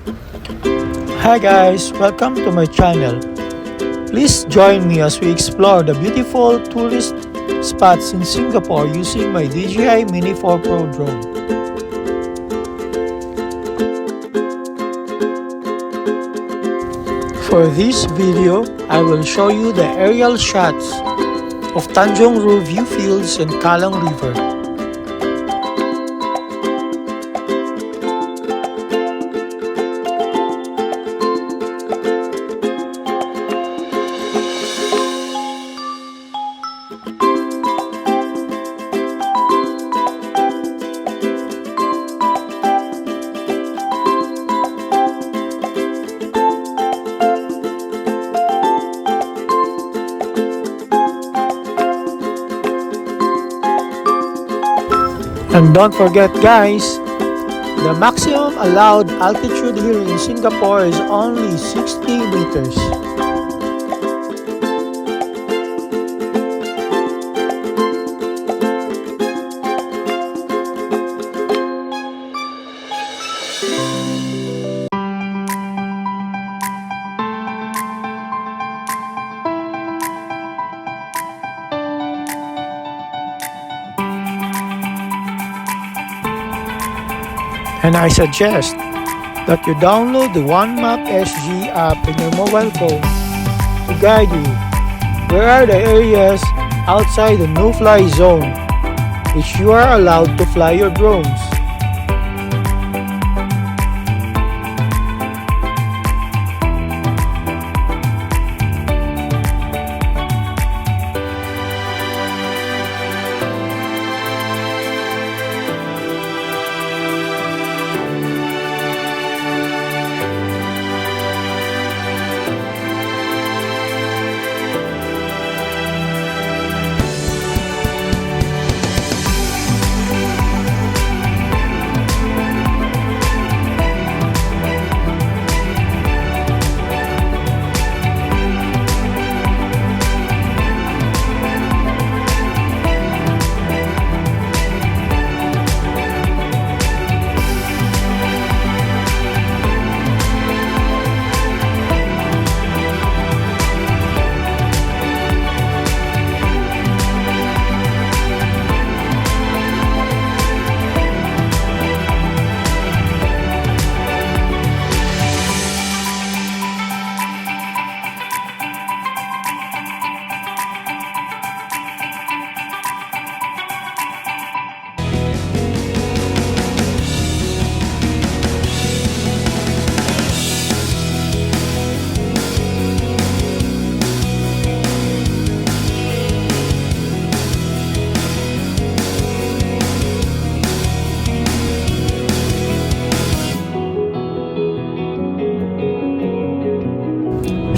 Hi guys, welcome to my channel. Please join me as we explore the beautiful tourist spots in Singapore using my DJI Mini 4 Pro drone. For this video, I will show you the aerial shots of Tanjong Rhu view fields and Kallang River. And don't forget guys, the maximum allowed altitude here in Singapore is only 60 meters. And I suggest that you download the OneMap SG app in your mobile phone to guide you where are the areas outside the no-fly zone which you are allowed to fly your drones.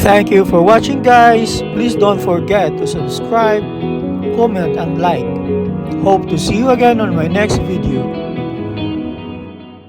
Thank you for watching guys. Please don't forget to subscribe, comment and like. Hope to see you again on my next video.